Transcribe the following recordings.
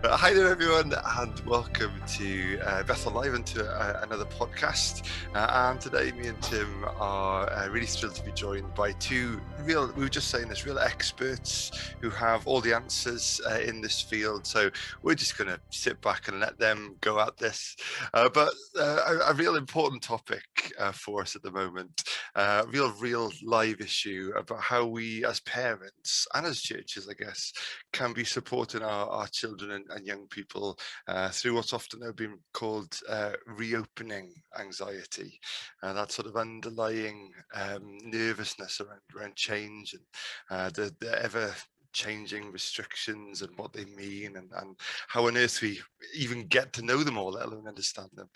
Hi there, everyone, and welcome to Bethel Live and to another podcast. And today, me and Tim are really thrilled to be joined by two we were just saying this, real experts who have all the answers in this field. So we're just going to sit back and let them go at this. But a real important topic for us at the moment, real live issue about how we as parents and as churches, I guess, can be supporting our children and young people through what's often been called reopening anxiety, that sort of underlying nervousness around change and the ever changing restrictions and what they mean and how on earth we even get to know them all, let alone understand them.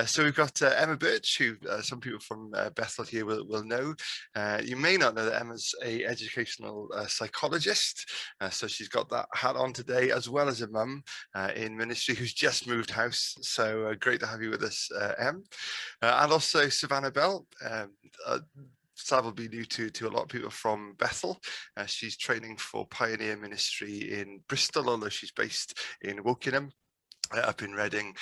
So we've got Emma Birch, who some people from Bethel here will know. You may not know that Emma's an educational psychologist, so she's got that hat on today, as well as a mum in ministry who's just moved house. So great to have you with us, Em. And also Savannah Bell. Sav will be new to a lot of people from Bethel. She's training for Pioneer Ministry in Bristol, although she's based in Wokingham. Up in Reading.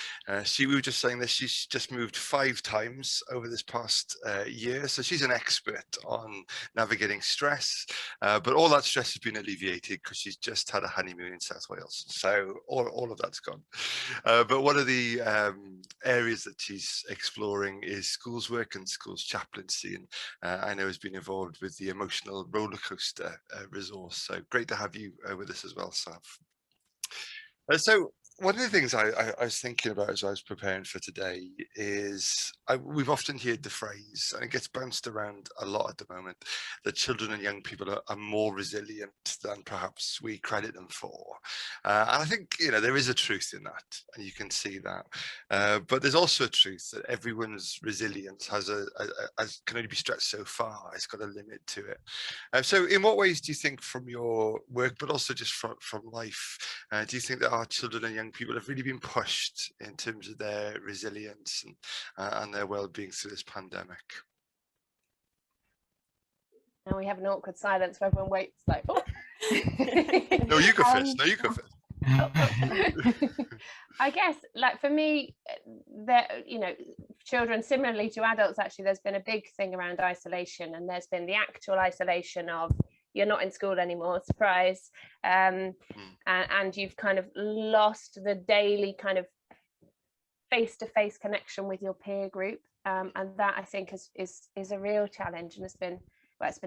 We were just saying this, she's just moved 5 times over this past year, so she's an expert on navigating stress, but all that stress has been alleviated because she's just had a honeymoon in South Wales, so all of that's gone. But one of the areas that she's exploring is schools work and schools chaplaincy, and I know has been involved with the emotional rollercoaster resource, so great to have you with us as well, Sav. So one of the things I was thinking about as I was preparing for today is we've often heard the phrase, and it gets bounced around a lot at the moment, that children and young people are more resilient than perhaps we credit them for. And I think, there is a truth in that, and you can see that. But there's also a truth that everyone's resilience can only be stretched so far. It's got a limit to it. So in what ways do you think, from your work, but also just from life, do you think that our children and young people have really been pushed in terms of their resilience and their well-being through this pandemic? And we have an awkward silence where everyone waits like, oh. No, you go first. I guess, like, for me, children, similarly to adults, actually, there's been a big thing around isolation, and there's been the actual isolation of you're not in school anymore, surprise, and you've kind of lost the daily kind of face-to-face connection with your peer group, and that, I think, is a real challenge, and it's been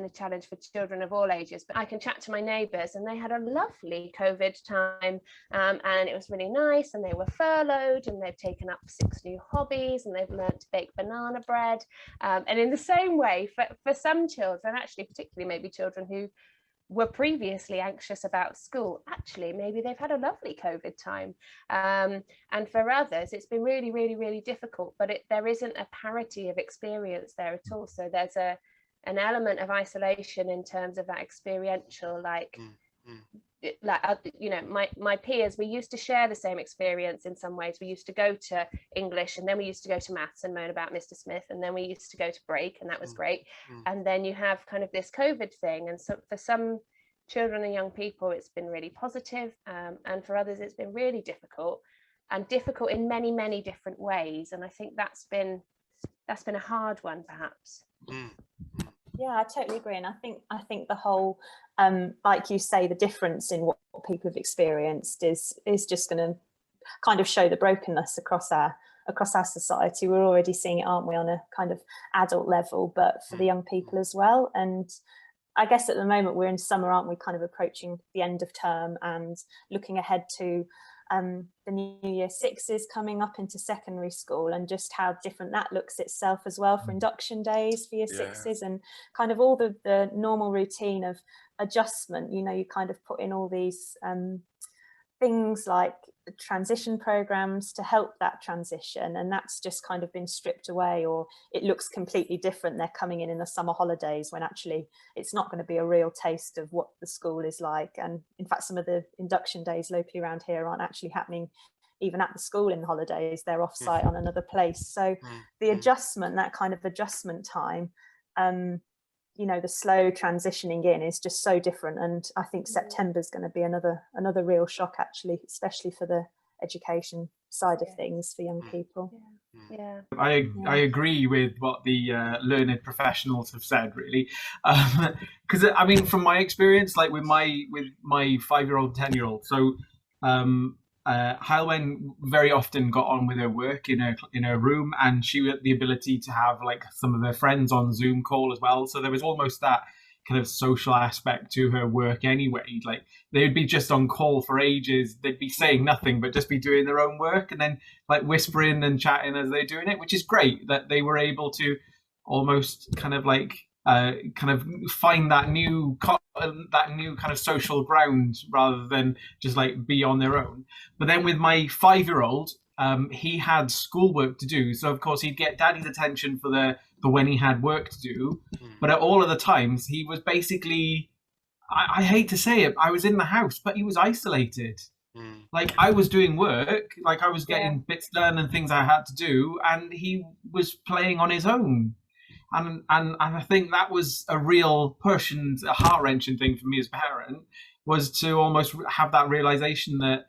a challenge for children of all ages. But I can chat to my neighbours, and they had a lovely COVID time, and it was really nice, and they were furloughed, and they've taken up 6 new hobbies, and they've learned to bake banana bread, and in the same way, for some children, actually particularly maybe children who were previously anxious about school, actually maybe they've had a lovely COVID time, and for others it's been really, really, really difficult. But there isn't a parity of experience there at all, so there's an element of isolation in terms of that experiential, my peers, we used to share the same experience in some ways. We used to go to English, and then we used to go to maths and moan about Mr. Smith, and then we used to go to break, and that was great. And then you have kind of this COVID thing, and so for some children and young people it's been really positive, and for others it's been really difficult in many, many different ways, and I think that's been a hard one, perhaps. Yeah, I totally agree, and I think the whole, like you say, the difference in what people have experienced is just going to kind of show the brokenness across our society. We're already seeing it, aren't we, on a kind of adult level, but for the young people as well. And I guess at the moment we're in summer, aren't we, kind of approaching the end of term and looking ahead to the new year 6s coming up into secondary school, and just how different that looks itself as well, for induction days for year 6s, and kind of all the normal routine of adjustment. You kind of put in all these things like transition programs to help that transition, and that's just kind of been stripped away, or it looks completely different. They're coming in the summer holidays when actually it's not going to be a real taste of what the school is like. And in fact, some of the induction days locally around here aren't actually happening even at the school in the holidays. They're off site on another place. So the adjustment, that kind of adjustment time, you know, the slow transitioning in is just so different. And I think September's going to be another real shock, actually, especially for the education side of things for young people. Yeah. I agree with what the learned professionals have said, really, because I mean, from my experience, like with my 5-year-old, 10-year-old, so Halwen very often got on with her work in her room, and she had the ability to have like some of her friends on Zoom call as well. So there was almost that kind of social aspect to her work anyway. Like they would be just on call for ages. They'd be saying nothing but just be doing their own work, and then like whispering and chatting as they're doing it, which is great that they were able to almost kind of like kind of find that new kind of social ground rather than just like be on their own. But then with my 5-year-old, he had schoolwork to do, so of course he'd get daddy's attention for when he had work to do. But at all of the times, he was basically, I hate to say it, I was in the house, but he was isolated. Like I was doing work, like I was getting bits done and things I had to do, and he was playing on his own. And I think that was a real push and a heart-wrenching thing for me as a parent, was to almost have that realization that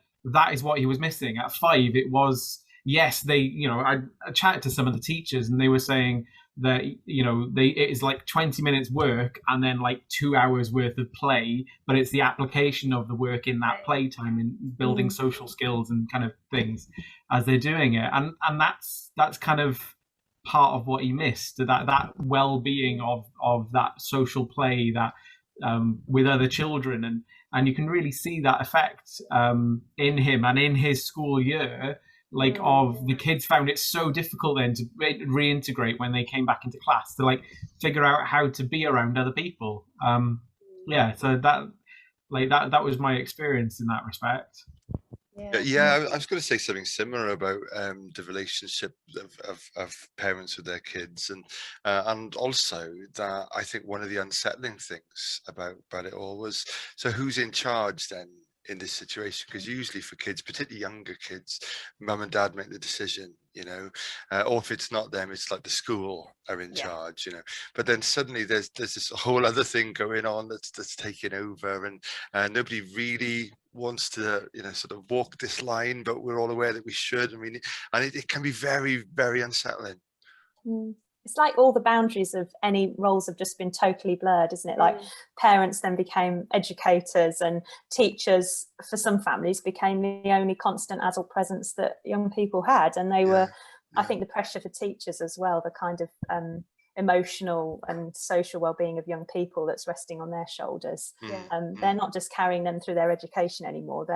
is what he was missing. At 5, it was, yes, I chatted to some of the teachers and they were saying that, it is like 20 minutes work and then like 2 hours worth of play, but it's the application of the work in that playtime and building social skills and kind of things as they're doing it. And that's kind of part of what he missed, that well-being of that social play, that with other children, and you can really see that effect in him and in his school year, like of the kids found it so difficult then to reintegrate when they came back into class, to like figure out how to be around other people. So that was my experience in that respect. Yeah, I was going to say something similar about the relationship of parents with their kids, and also that I think one of the unsettling things about it all was, so who's in charge then in this situation? Because usually for kids, particularly younger kids, mum and dad make the decision, or if it's not them, it's like the school are in charge, but then suddenly there's this whole other thing going on that's taking over, and nobody really wants to sort of walk this line, but we're all aware that we should. I mean, and it can be very, very unsettling. It's like all the boundaries of any roles have just been totally blurred, isn't it? Like parents then became educators, and teachers for some families became the only constant adult presence that young people had, and they were I think the pressure for teachers as well, the kind of emotional and social well-being of young people that's resting on their shoulders. They're not just carrying them through their education anymore,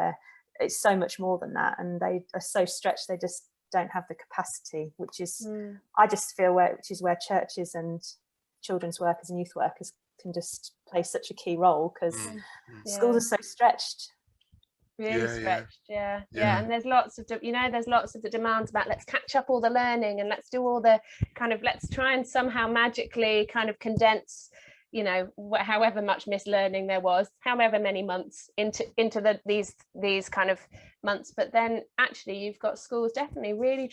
it's so much more than that, and they are so stretched they just don't have the capacity, which is I just feel which is where churches and children's workers and youth workers can just play such a key role, because schools are so stretched. Really stretched. And there's lots of the demands about let's catch up all the learning, and let's do all the kind of, let's try and somehow magically kind of condense however much mislearning there was, however many months into these kind of months. But then actually you've got schools definitely really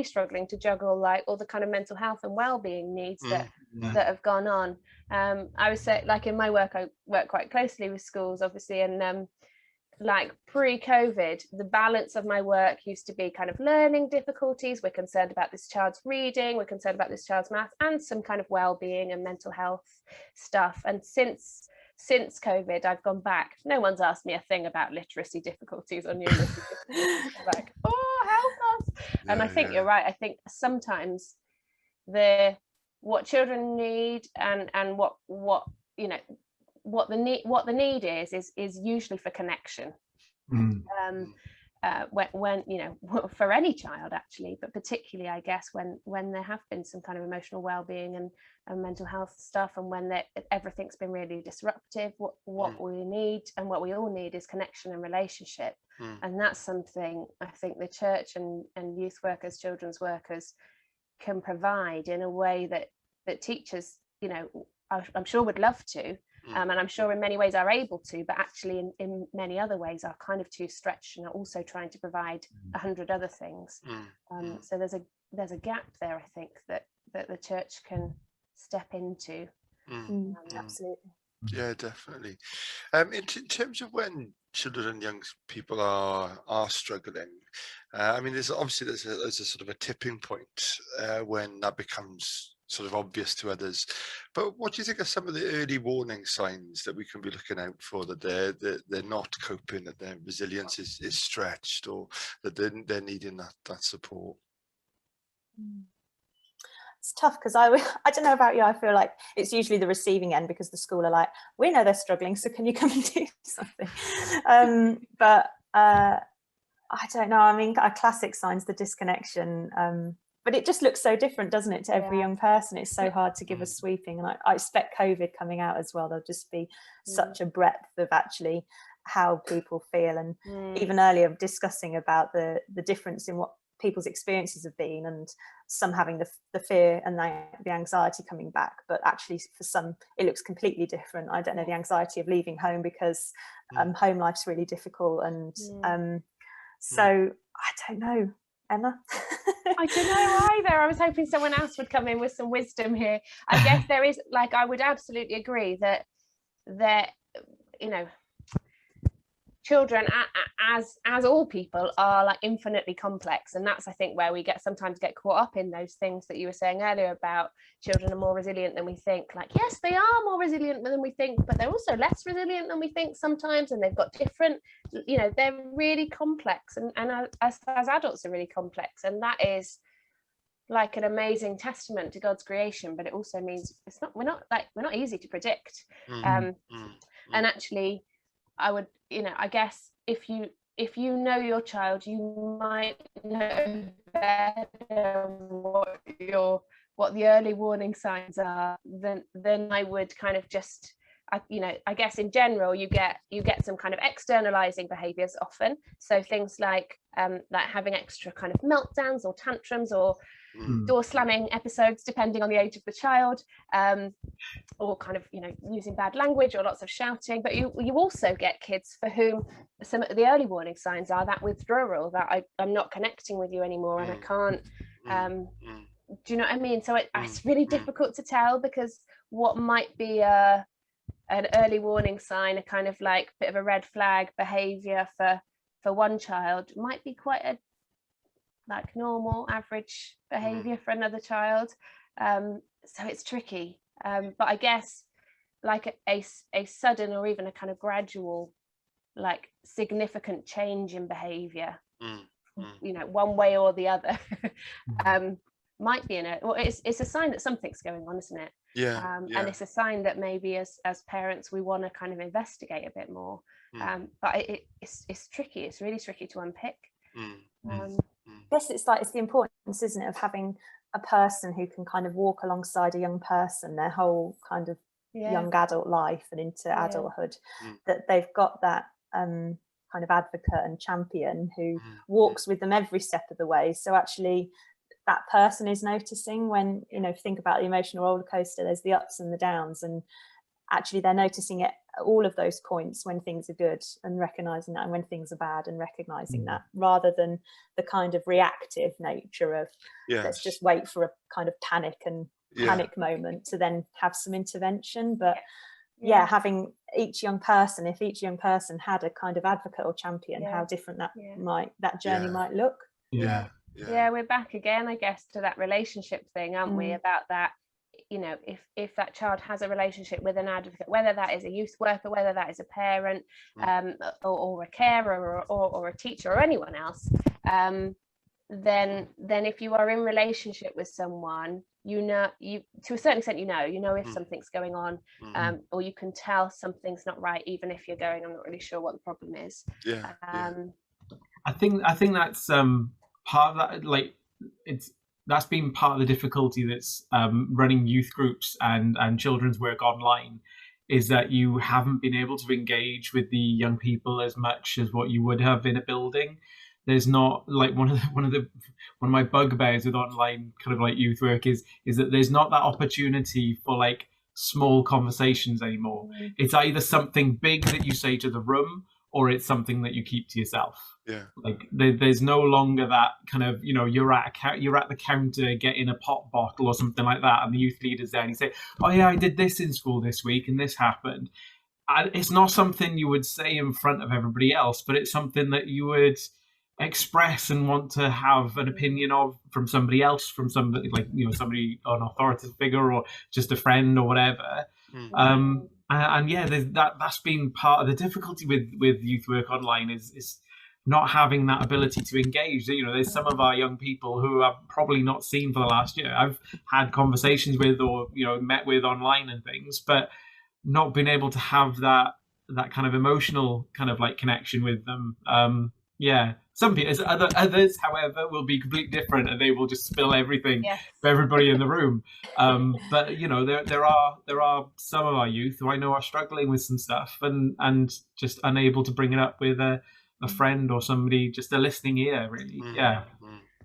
struggling to juggle like all the kind of mental health and well-being needs that have gone on. I would say, like in my work, I work quite closely with schools obviously, and like pre-COVID, the balance of my work used to be kind of learning difficulties. We're concerned about this child's reading, we're concerned about this child's math, and some kind of well-being and mental health stuff. And since COVID, I've gone back. No one's asked me a thing about literacy difficulties or numeracy difficulties. Like, help us. And I think you're right. I think sometimes what children need and what the need is usually for connection. When for any child actually, but particularly I guess when there have been some kind of emotional well-being and mental health stuff, and when everything's been really disruptive, what we need and what we all need is connection and relationship. And that's something I think the church and youth workers, children's workers can provide in a way that teachers I'm sure would love to, and I'm sure in many ways are able to, but actually in many other ways are kind of too stretched and are also trying to provide 100 other things. So there's a gap there, I think, that the church can step into. Absolutely. Yeah, definitely. In terms of when children and young people are struggling, I mean, there's a sort of a tipping point when that becomes sort of obvious to others. But what do you think are some of the early warning signs that we can be looking out for, that they're not coping, that their resilience is stretched, or that they're needing that support? It's tough because I don't know about you, I feel like it's usually the receiving end, because the school are like, we know they're struggling, so can you come and do something? But I don't know. I mean, a classic sign's the disconnection, but it just looks so different, doesn't it, to every young person? It's so hard to give a sweeping, and I expect COVID coming out as well. There'll just be such a breadth of actually how people feel, and even earlier discussing about the difference in what people's experiences have been, and some having the fear and the anxiety coming back, but actually for some it looks completely different. I don't know, the anxiety of leaving home because home life's really difficult, and so I don't know, Emma. I don't know either. I was hoping someone else would come in with some wisdom here. I guess there is, like, I would absolutely agree that you know, children, as all people, are like infinitely complex, and that's, I think, where we sometimes get caught up in those things that you were saying earlier about children are more resilient than we think. Like, yes, they are more resilient than we think, but they're also less resilient than we think sometimes, and they've got different, you know, they're really complex, and as adults are really complex, and that is like an amazing testament to God's creation. But it also means we're not easy to predict. And actually, I would, you know, I guess if you know your child, you might know better what the early warning signs are than I would kind of just, you know, I guess in general you get some kind of externalizing behaviors often. So things like having extra kind of meltdowns or tantrums, or door slamming episodes depending on the age of the child, or kind of, you know, using bad language or lots of shouting. But you also get kids for whom some of the early warning signs are that withdrawal, that I'm not connecting with you anymore, and I can't do you know what I mean? So it's really difficult to tell, because what might be an early warning sign, a kind of like bit of a red flag behavior for one child, might be quite a like normal average behavior for another child. So it's tricky, but I guess like a sudden or even a kind of gradual, like significant change in behavior, you know, one way or the other, might be it's a sign that something's going on, isn't it? And it's a sign that maybe as parents we want to kind of investigate a bit more, but it's tricky. It's really tricky to unpick. I guess it's the importance, isn't it, of having a person who can kind of walk alongside a young person their whole kind of young adult life and into adulthood, that they've got that kind of advocate and champion who walks with them every step of the way. So actually that person is noticing when, you know, think about the emotional roller coaster, there's the ups and the downs, and actually they're noticing it at all of those points when things are good and recognizing that, and when things are bad and recognizing that, rather than the kind of reactive nature of let's just wait for a kind of panic moment to then have some intervention. But having each young person, if each young person had a kind of advocate or champion, how different that journey might look. We're back again, I guess, to that relationship thing, aren't we, about that, you know, if that child has a relationship with an advocate, whether that is a youth worker, whether that is a parent, or a carer, or a teacher, or anyone else, then if you are in relationship with someone, you know, to a certain extent, you know if something's going on, or you can tell something's not right, even if you're going, I'm not really sure what the problem is. I think that's part of that, like that's been part of the difficulty that's running youth groups and children's work online, is that you haven't been able to engage with the young people as much as what you would have in a building. There's not, like, one of my bugbears with online kind of like youth work is that there's not that opportunity for like small conversations anymore. It's either something big that you say to the room, or it's something that you keep to yourself. Yeah. Like there's no longer that kind of, you're at the counter getting a pop bottle or something like that, and the youth leader's there and you say, oh yeah, I did this in school this week and this happened. It's not something you would say in front of everybody else, but it's something that you would express and want to have an opinion of from somebody else, from somebody like, somebody, an authoritative figure or just a friend or whatever. And yeah, that's been part of the difficulty with youth work online is not having that ability to engage. There's some of our young people who I've probably not seen for the last year. I've had conversations with or met with online and things, but not been able to have that kind of emotional kind of like connection with them. Some people, others, however, will be completely different, and they will just spill everything for everybody in the room. But there are some of our youth who I know are struggling with some stuff and just unable to bring it up with a friend or somebody, just a listening ear, really.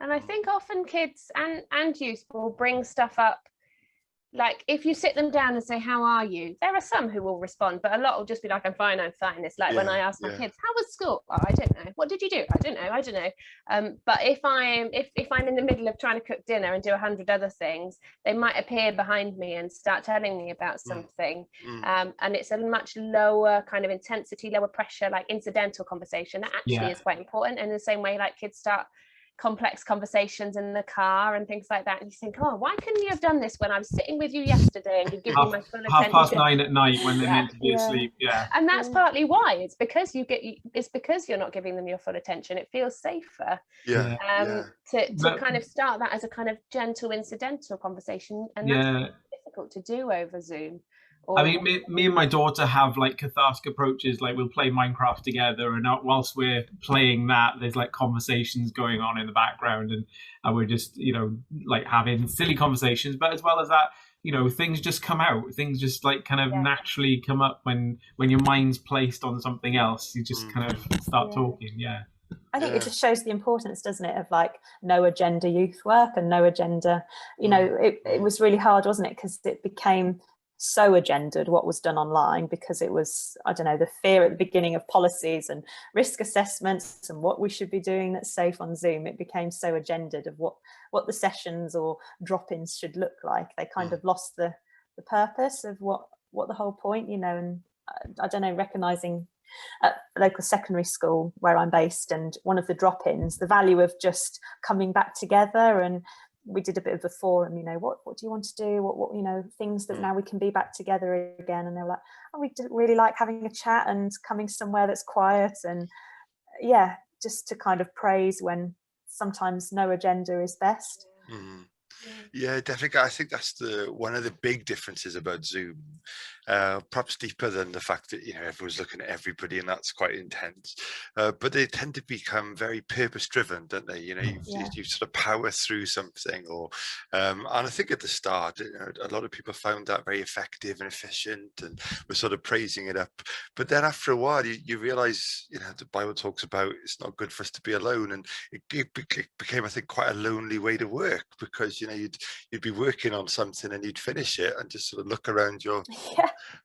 And I think often kids and youth will bring stuff up. Like if you sit them down and say, how are you? There are some who will respond, but a lot will just be like, I'm fine. It's like when I ask my kids, how was school? Oh, I don't know. What did you do? I don't know. But if I'm in the middle of trying to cook dinner and do 100 other things, they might appear behind me and start telling me about something. And it's a much lower kind of intensity, lower pressure, like incidental conversation. That actually is quite important. And in the same way, like kids start complex conversations in the car and things like that, and you think, oh, why couldn't you have done this when I was sitting with you yesterday and you give me my full attention? 9:30 at night when they're meant to be asleep. And that's partly why. It's because you're not giving them your full attention. It feels safer to kind of start that as a kind of gentle incidental conversation, and that's difficult to do over Zoom. I mean, me and my daughter have like cathartic approaches. Like we'll play Minecraft together, and whilst we're playing that, there's like conversations going on in the background, and we're just like having silly conversations. But as well as that, things just come out. Things just like kind of naturally come up when your mind's placed on something else. You just kind of start talking. I think it just shows the importance, doesn't it, of like no agenda youth work and no agenda. It was really hard, wasn't it? Because it became so agendaed what was done online, because it was, I don't know, the fear at the beginning of policies and risk assessments and what we should be doing that's safe on Zoom. It became so agendaed of what the sessions or drop-ins should look like. They kind of lost the purpose of what the whole point, and I don't know, recognising at a local secondary school where I'm based, and one of the drop-ins, the value of just coming back together. And we did a bit of a forum, what do you want to do? What things that now we can be back together again. And they were like, oh, we really like having a chat and coming somewhere that's quiet. And just to kind of praise when sometimes no agenda is best. Yeah, definitely. I think that's one of the big differences about Zoom, perhaps deeper than the fact that everyone's looking at everybody, and that's quite intense. But they tend to become very purpose-driven, don't they? You sort of power through something, and I think at the start, a lot of people found that very effective and efficient, and were sort of praising it up. But then after a while, you realise, the Bible talks about it's not good for us to be alone, and it became, I think, quite a lonely way to work, because you'd be working on something and you'd finish it and just sort of look around your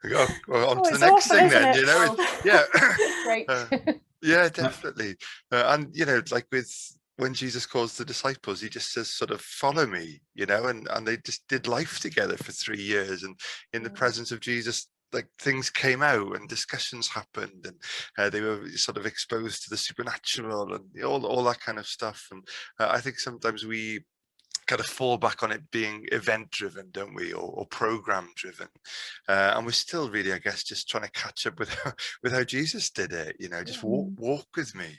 go on to the next thing then, Great. Definitely. And like when Jesus calls the disciples, he just says, sort of follow me, and they just did life together for 3 years, and in the presence of Jesus, like things came out and discussions happened, and they were sort of exposed to the supernatural and all that kind of stuff. And I think sometimes we kind of fall back on it being event driven, don't we, or program driven, and we're still really, I guess, just trying to catch up with how Jesus did it. Just walk with me.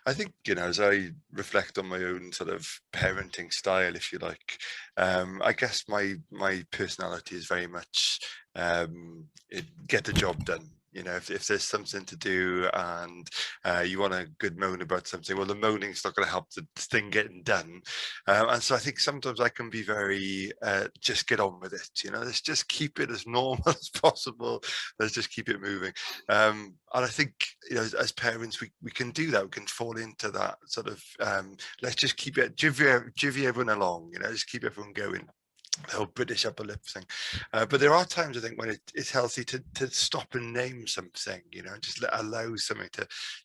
I think as I reflect on my own sort of parenting style, if you like, I guess my personality is very much get the job done. If there's something to do and you want a good moan about something, well, the moaning's not going to help the thing getting done. And so I think sometimes I can be very, just get on with it. Let's just keep it as normal as possible. Let's just keep it moving. And I think, as parents, we can do that. We can fall into that sort of, let's just keep it, jivvy everyone along, just keep everyone going. the whole British upper lip thing. But there are times, I think, when it's healthy to stop and name something, you know, just allow something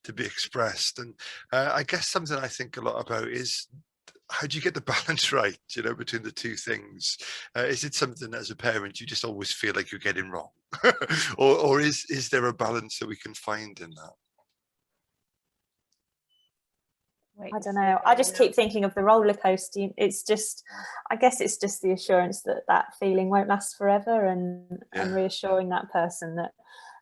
to be expressed. And I guess something I think a lot about is, how do you get the balance right, you know, between the two things? Is it something as a parent you just always feel like you're getting wrong? or is there a balance that we can find in that? I don't know. I just keep thinking of the roller coaster. It's just, I guess it's just the assurance that that feeling won't last forever, and reassuring that person that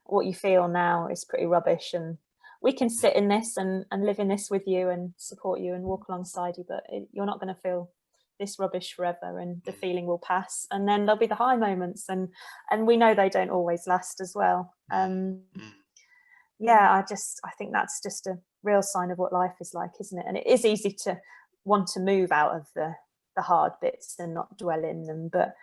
what you feel now is pretty rubbish, and we can sit in this and live in this with you and support you and walk alongside you, but you're not going to feel this rubbish forever, and the feeling will pass, and then there'll be the high moments, and we know they don't always last as well. I think that's just a real sign of what life is like, isn't it? And it is easy to want to move out of the hard bits and not dwell in them, but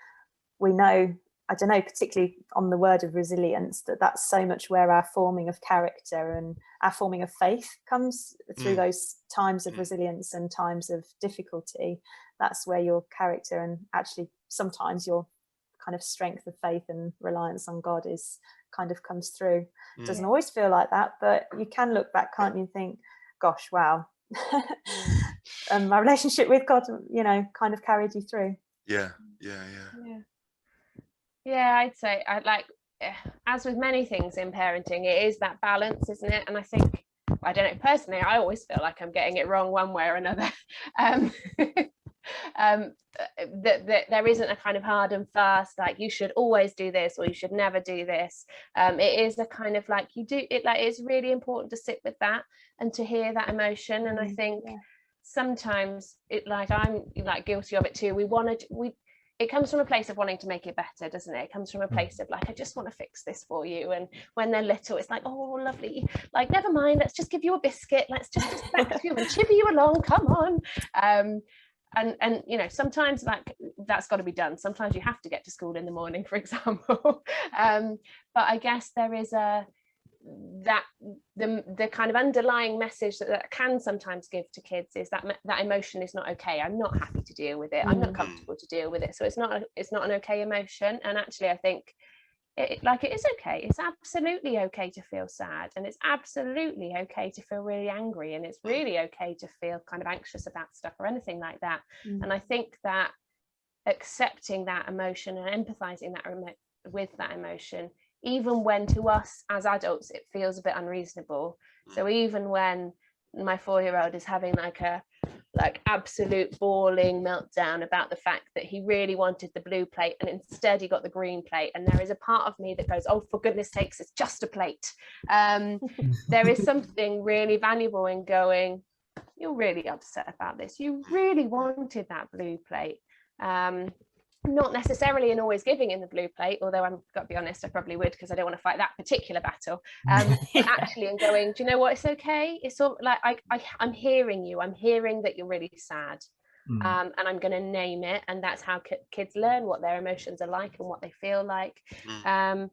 we know, I don't know, particularly on the word of resilience, that's so much where our forming of character and our forming of faith comes through those times of resilience and times of difficulty. That's where your character, and actually sometimes your kind of strength of faith and reliance on God is kind of comes through. It doesn't always feel like that, but you can look back, can't you, and think, gosh, wow, my relationship with God, you know, kind of carried you through. Yeah, I'd say, as with many things in parenting, it is that balance, isn't it? And I think, I don't know, personally, I always feel like I'm getting it wrong one way or another. That there isn't a kind of hard and fast, like you should always do this or you should never do this. It is a kind of like, you do it, like it's really important to sit with that and to hear that emotion. And I think sometimes it, like I'm like guilty of it too, it comes from a place of wanting to make it better, doesn't it? It comes from a place of like, I just want to fix this for you. And when they're little, it's like, oh, lovely, like, never mind, let's just give you a biscuit, let's just distract you and chivvy you along, come on. And you know, sometimes like that's got to be done. Sometimes you have to get to school in the morning, for example. But I guess there is the kind of underlying message that can sometimes give to kids is that emotion is not okay. I'm not happy to deal with it. I'm not comfortable to deal with it. So it's not an okay emotion. And actually, I think it is okay. It's absolutely okay to feel sad, and it's absolutely okay to feel really angry, and it's really okay to feel kind of anxious about stuff or anything like that. And I think that accepting that emotion and empathizing with that emotion, even when to us as adults it feels a bit unreasonable. So even when my 4-year-old is having like absolute bawling meltdown about the fact that he really wanted the blue plate and instead he got the green plate, and there is a part of me that goes, oh, for goodness sakes, it's just a plate. There is something really valuable in going, you're really upset about this, you really wanted that blue plate. Not necessarily in always giving in the blue plate, although I'm got to be honest, I probably would, because I don't want to fight that particular battle. But actually, in going, do you know what? It's okay. It's all like I'm hearing you. I'm hearing that you're really sad, and I'm going to name it. And that's how kids learn what their emotions are like and what they feel like. And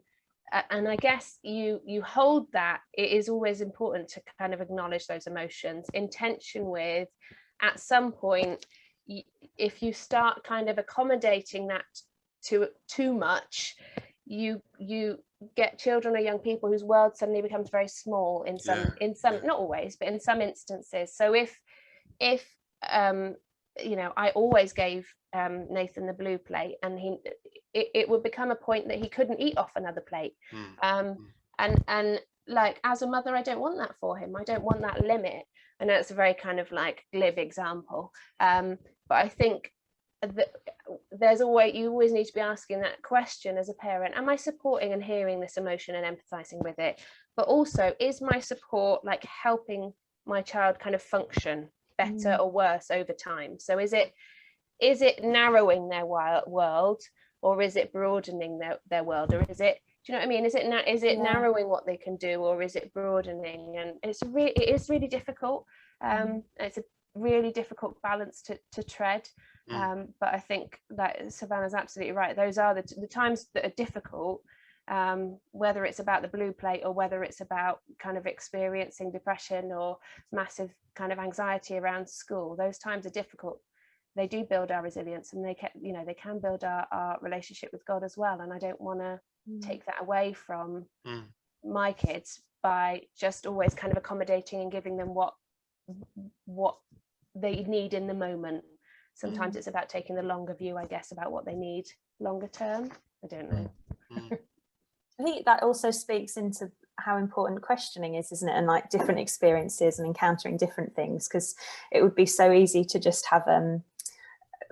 I guess you hold that. It is always important to kind of acknowledge those emotions in tension with, at some point, if you start kind of accommodating that too much, you get children or young people whose world suddenly becomes very small in some not always, but in some instances. So if you know, I always gave Nathan the blue plate, and it would become a point that he couldn't eat off another plate. And like, as a mother, I don't want that for him. I don't want that limit. I know it's a very kind of like glib example, but I think that you always need to be asking that question as a parent: am I supporting and hearing this emotion and empathizing with it? But also, is my support like helping my child kind of function better or worse over time? So is it narrowing their world, or is it broadening their world, or is it, do you know what I mean? Is it narrowing what they can do, or is it broadening? And it is really difficult. It's a really difficult balance to tread. But I think that Savannah's absolutely right. Those are the times that are difficult, whether it's about the blue plate or whether it's about kind of experiencing depression or massive kind of anxiety around school. Those times are difficult. they do build our resilience, and they can build our relationship with God as well. And I don't want to take that away from my kids by just always kind of accommodating and giving them what they need in the moment. Sometimes it's about taking the longer view, I guess, about what they need longer term. I don't know. I think that also speaks into how important questioning is, isn't it? And like different experiences and encountering different things, because it would be so easy to just have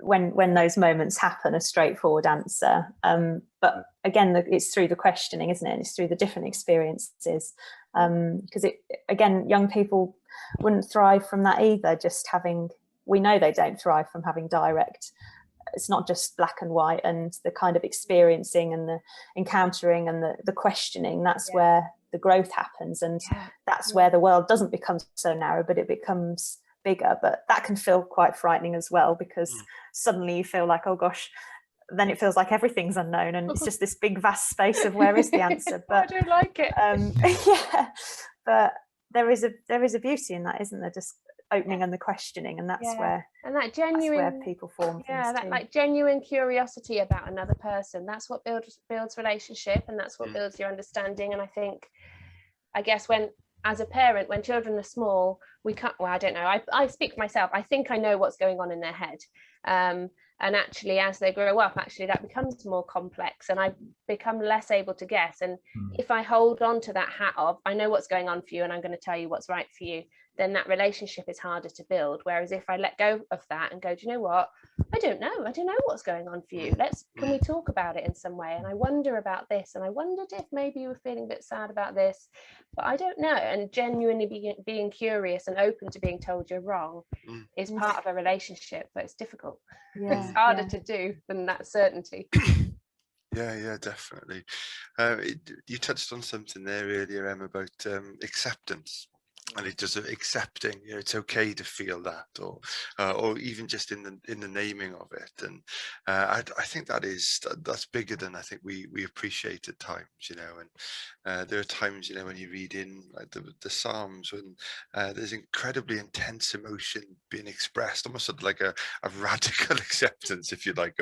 when those moments happen, a straightforward answer. But again, it's through the questioning, isn't it? And it's through the different experiences. Because again, young people wouldn't thrive from that either. Just having, we know they don't thrive from having direct. It's not just black and white, and the kind of experiencing and the encountering and the questioning. That's where the growth happens, and that's where the world doesn't become so narrow, but it becomes bigger. But that can feel quite frightening as well, because suddenly you feel like, oh gosh, then it feels like everything's unknown, and it's just this big vast space of where is the answer. But I don't like it. Yeah, but there is a beauty in that, isn't there? Just opening and the questioning, and that's where, and that genuine, that's where people form things that too. like genuine curiosity about another person. That's what builds relationship, and that's what builds your understanding. And I guess when, as a parent, when children are small, we can't, well, I don't know, I speak for myself, I think I know what's going on in their head, and actually as they grow up, actually that becomes more complex, and I become less able to guess. And if I hold on to that hat of, I know what's going on for you and I'm going to tell you what's right for you, then that relationship is harder to build. Whereas if I let go of that and go, do you know what, I don't know what's going on for you, can we talk about it in some way, and I wonder about this, and I wondered if maybe you were feeling a bit sad about this, but I don't know, and genuinely being curious and open to being told you're wrong is part of a relationship, but it's difficult. It's harder to do than that certainty. Yeah, definitely. You touched on something there earlier, Em, about acceptance. And it's just accepting, it's okay to feel that, or even just in the naming of it. And I think that's bigger than I think we appreciate at times, and there are times, when you read in like the Psalms, when there's incredibly intense emotion being expressed, almost sort of like a radical acceptance, if you like,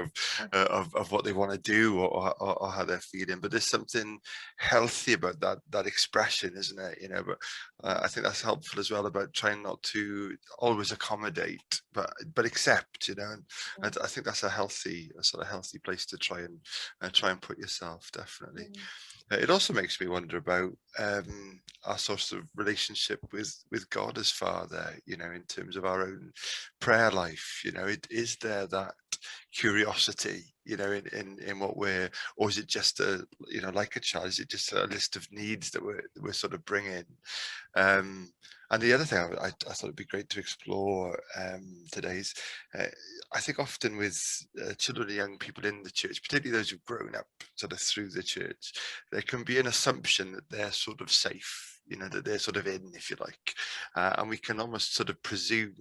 of what they want to do or how they're feeling. But there's something healthy about that expression, isn't it? But I think that's helpful as well, about trying not to always accommodate, but accept, and I think that's a sort of healthy place to try and put yourself, definitely. It also makes me wonder about our sort of relationship with God as Father, in terms of our own prayer life. Is there that curiosity, in what or is it just like a child, is it just a list of needs that we're sort of bringing? And the other thing I thought it'd be great to explore today is, I think often with children and young people in the church, particularly those who've grown up sort of through the church, there can be an assumption that they're sort of safe, that they're sort of in, if you like. And we can almost sort of presume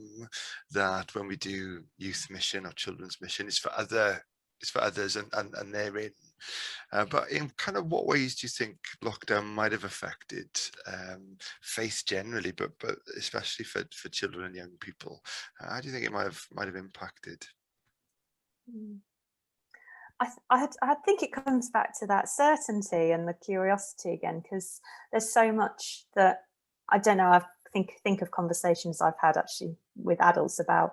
that when we do youth mission or children's mission, it's for others and they're in. But in kind of what ways do you think lockdown might have affected faith generally, but especially for children and young people? How do you think it might have impacted? I think it comes back to that certainty and the curiosity again, because there's so much that, I don't know, I think of conversations I've had actually with adults about,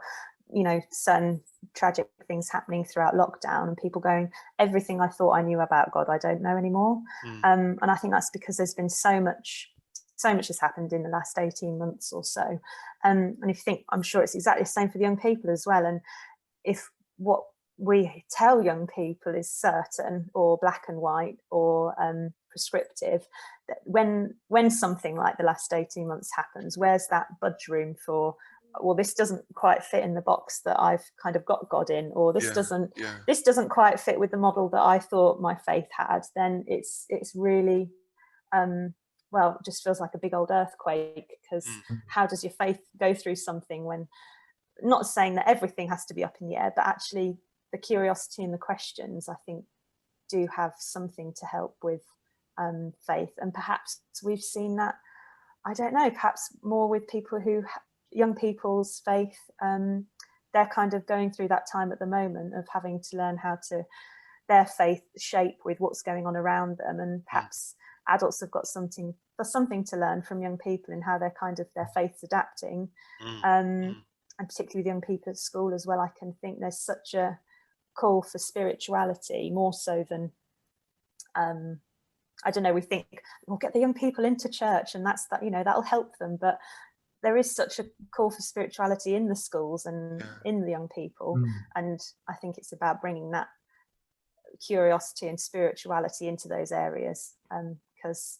certain tragic things happening throughout lockdown, and people going, everything I thought I knew about God, I don't know anymore. And I think that's because there's been so much has happened in the last 18 months or so. And if you think, I'm sure it's exactly the same for the young people as well. And if what we tell young people is certain or black and white or prescriptive, that when something like the last 18 months happens, where's that budge room for, well, this doesn't quite fit in the box that I've kind of got God in, or this doesn't quite fit with the model that I thought my faith had, then it's really well, it just feels like a big old earthquake, because how does your faith go through something when, not saying that everything has to be up in the air, but actually the curiosity and the questions, I think, do have something to help with faith. And perhaps we've seen that, I don't know, perhaps more with people young people's faith they're kind of going through that time at the moment of having to learn how to their faith shape with what's going on around them, and perhaps adults have got something to learn from young people in how they're kind of their faith's adapting. And particularly with young people at school as well, I can think there's such a call for spirituality, more so than I don't know, we think we'll get the young people into church and that's that, you know, that'll help them, but there is such a call for spirituality in the schools and in the young people, and I think it's about bringing that curiosity and spirituality into those areas, because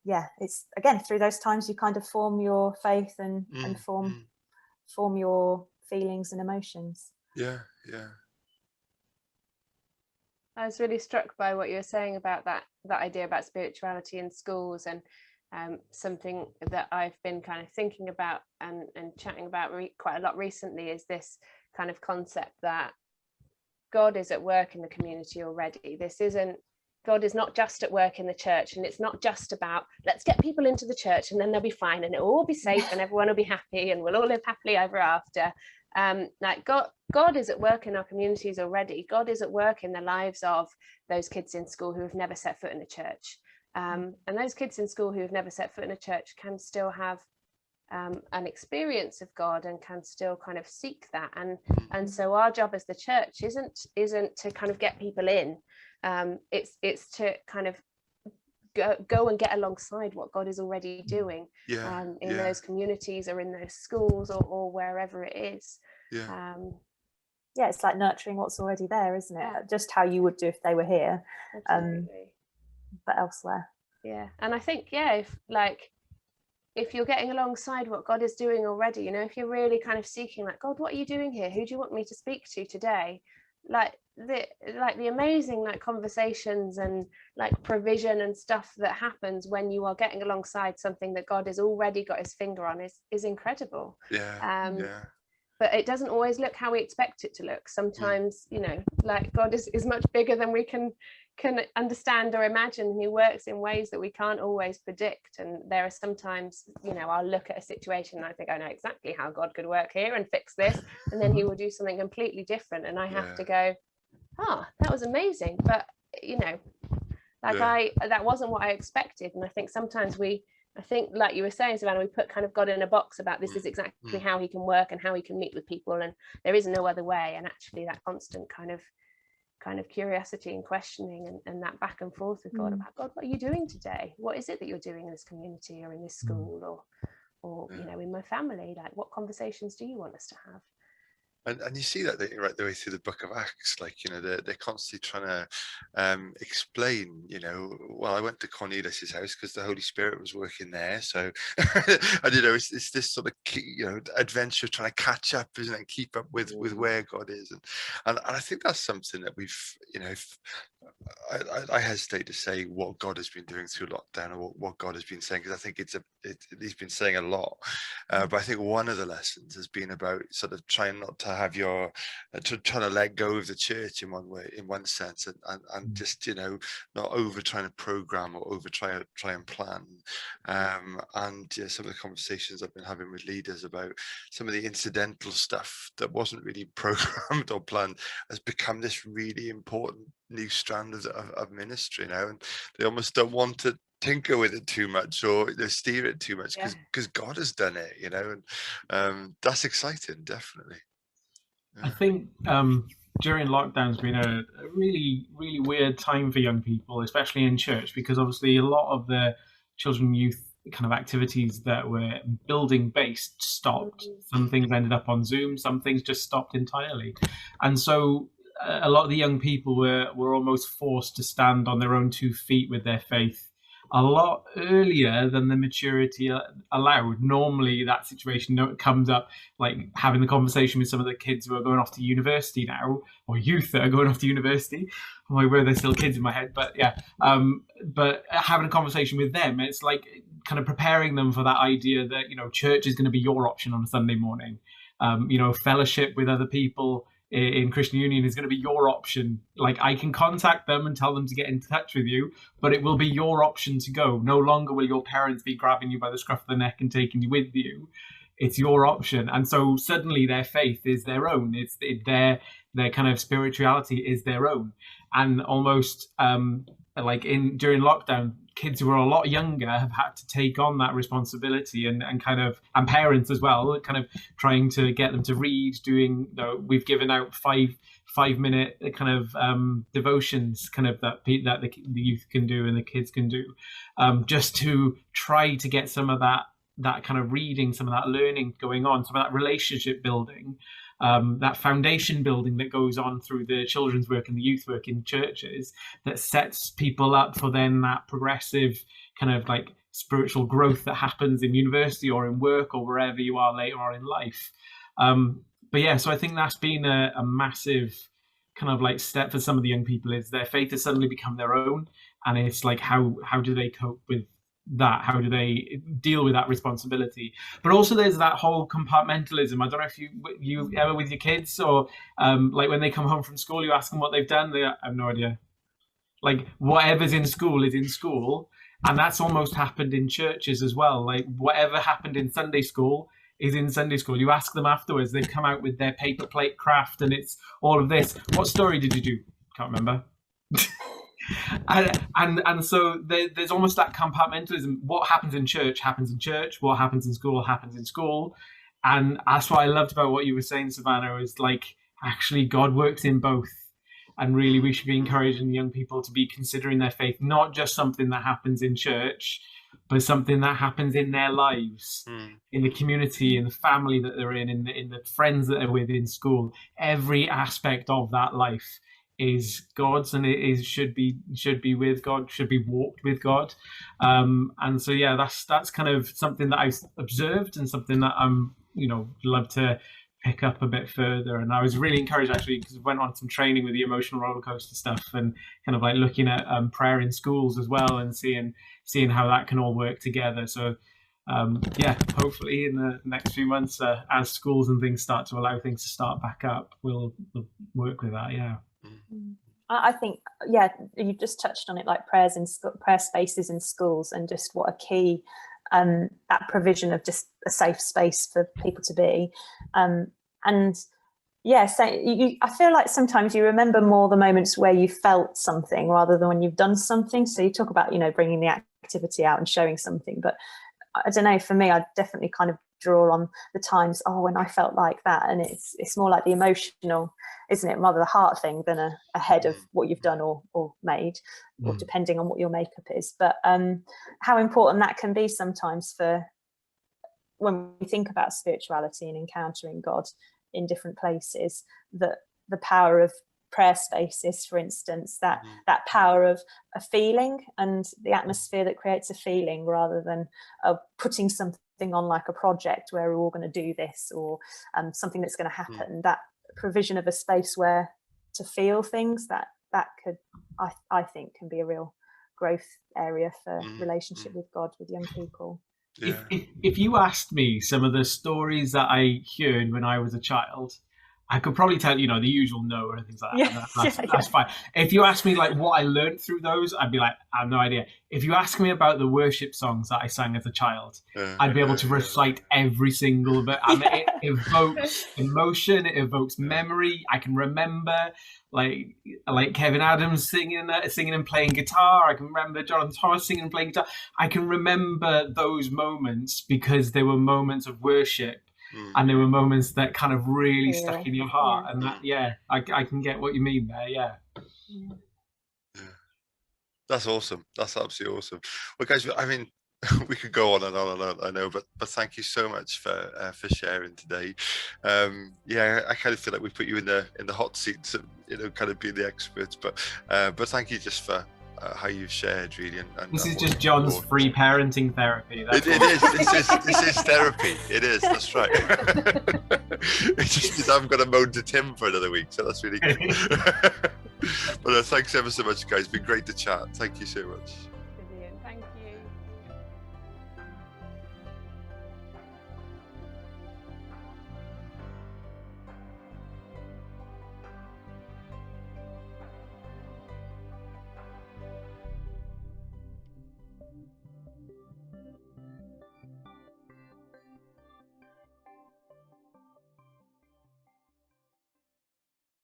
it's again through those times you kind of form your faith and form your feelings and emotions. I was really struck by what you were saying about that idea about spirituality in schools, and something that I've been kind of thinking about and chatting about quite a lot recently is this kind of concept that God is at work in the community already. God is not just at work in the church, and it's not just about let's get people into the church and then they'll be fine and it'll all be safe and everyone will be happy and we'll all live happily ever after. Like God is at work in our communities already. God is at work in the lives of those kids in school who have never set foot in a church. And those kids in school who have never set foot in a church can still have an experience of God and can still kind of seek that. And so our job as the church isn't to kind of get people in. It's to kind of go and get alongside what God is already doing in those communities or in those schools or wherever it is. It's like nurturing what's already there, isn't it? Just how you would do if they were here, but elsewhere. And I think if you're getting alongside what God is doing already, you know, if you're really kind of seeking like, God, what are you doing here? Who do you want me to speak to today? Like the amazing like conversations and like provision and stuff that happens when you are getting alongside something that God has already got his finger on is incredible. But it doesn't always look how we expect it to look. Sometimes, you know, like God is much bigger than we can understand or imagine, and he works in ways that we can't always predict. And there are sometimes, you know, I'll look at a situation and I think I know exactly how God could work here and fix this, and then he will do something completely different and I have to go, that was amazing, but you know, like that wasn't what I expected. And I think sometimes I think like you were saying, Savannah, we put kind of God in a box about this is exactly how he can work and how he can meet with people, and there is no other way. And actually that constant kind of curiosity and questioning and that back and forth with God about, God, what are you doing today? What is it that you're doing in this community or in this school or you know, in my family? Like, what conversations do you want us to have? And you see that right the way through the book of Acts, like, you know, they're constantly trying to explain, you know, well, I went to Cornelius's house because the Holy Spirit was working there. So, and, you know, it's this sort of, you know, adventure trying to catch up, isn't it? And keep up with where God is. And I think that's something that we've, you know, I hesitate to say what God has been doing through lockdown or what God has been saying, because I think he's been saying a lot. But I think one of the lessons has been about sort of trying not to have trying to let go of the church in one sense, and just, you know, not over trying to program or over try and plan. And some of the conversations I've been having with leaders about some of the incidental stuff that wasn't really programmed or planned has become this really important new strand of ministry now, and they almost don't want to tinker with it too much or steer it too much because God has done it, you know, and that's exciting, definitely. I think during lockdown has been a really, really weird time for young people, especially in church, because obviously a lot of the children and youth kind of activities that were building based stopped. Some things ended up on Zoom, some things just stopped entirely. And so a lot of the young people were almost forced to stand on their own 2 feet with their faith a lot earlier than the maturity allowed. Normally that situation comes up like having the conversation with some of the kids who are going off to university now, or youth that are going off to university. I'm like, where they're still kids in my head, but but having a conversation with them, it's like kind of preparing them for that idea that, you know, church is going to be your option on a Sunday morning. You know, fellowship with other people in Christian Union is going to be your option. Like, I can contact them and tell them to get in touch with you, but it will be your option to go. No longer will your parents be grabbing you by the scruff of the neck and taking you with you. It's your option. And so suddenly their faith is their own. Their kind of spirituality is their own. And almost like during lockdown, kids who are a lot younger have had to take on that responsibility, and parents as well, kind of trying to get them to read, we've given out 5-minute kind of devotions kind of that the youth can do and the kids can do, just to try to get some of that kind of reading, some of that learning going on, some of that relationship building, that foundation building that goes on through the children's work and the youth work in churches, that sets people up for then that progressive kind of like spiritual growth that happens in university or in work or wherever you are later on in life. But yeah, so I think that's been a massive kind of like step for some of the young people, is their faith has suddenly become their own. And it's like, how do they cope with that? How do they deal with that responsibility? But also there's that whole compartmentalism. I don't know if you ever with your kids, or like when they come home from school, you ask them what they've done, they have no idea. Like whatever's in school is in school. And that's almost happened in churches as well. Like whatever happened in Sunday school is in Sunday school. You ask them afterwards, they've come out with their paper plate craft and it's all of this. What story did you do? Can't remember. And so there's almost that compartmentalism. What happens in church happens in church. What happens in school happens in school. And that's what I loved about what you were saying, Savannah, is like, actually God works in both. And really we should be encouraging young people to be considering their faith not just something that happens in church, but something that happens in their lives, in the community, in the family that they're in the friends that they're with in school. Every aspect of that life is God's, and it should be with God, should be walked with God. And so yeah, that's kind of something that I've observed and something that I'm love to pick up a bit further. And I was really encouraged actually, because I went on some training with the emotional roller coaster stuff and kind of like looking at prayer in schools as well, and seeing how that can all work together. So yeah, hopefully in the next few months, as schools and things start to allow things to start back up, we'll work with that. Yeah. I think, yeah, you just touched on it, like prayer spaces in schools, and just what a key that provision of just a safe space for people to be. And yeah, so I feel like sometimes you remember more the moments where you felt something rather than when you've done something. So you talk about, bringing the activity out and showing something, but I don't know, for me, I definitely kind of draw on the times, when I felt like that. And it's more like the emotional, isn't it, rather the heart thing than a head of what you've done or made, or depending on what your makeup is. But how important that can be sometimes for when we think about spirituality and encountering God in different places, that the power of prayer spaces, for instance, that power of a feeling and the atmosphere that creates a feeling, rather than putting something on like a project where we're all going to do this, or something that's going to happen. That provision of a space where to feel things, that could, I think, can be a real growth area for relationship with God with young people. Yeah. If you asked me some of the stories that I heard when I was a child, I could probably tell, the usual no and things like that. That's fine. If you ask me like what I learned through those, I'd be like, I have no idea. If you ask me about the worship songs that I sang as a child, I'd be able to recite every single bit. I mean, it evokes emotion, it evokes memory. I can remember like Kevin Adams singing and playing guitar. I can remember Jon and Tim singing and playing guitar. I can remember those moments because they were moments of worship. And there were moments that kind of really stuck in your heart, and that, I can get what you mean there. Yeah. That's awesome. That's absolutely awesome. Well, guys, I mean, we could go on and on and on, I know, but thank you so much for sharing today. I kind of feel like we put you in the hot seat, kind of being the experts, but thank you just for how you've shared, really. And this is just Jon's free parenting therapy. It is. This is therapy. It is. That's right. It's just I'm going to moan to Tim for another week, so that's really good. But thanks ever so much, guys. It's been great to chat. Thank you so much.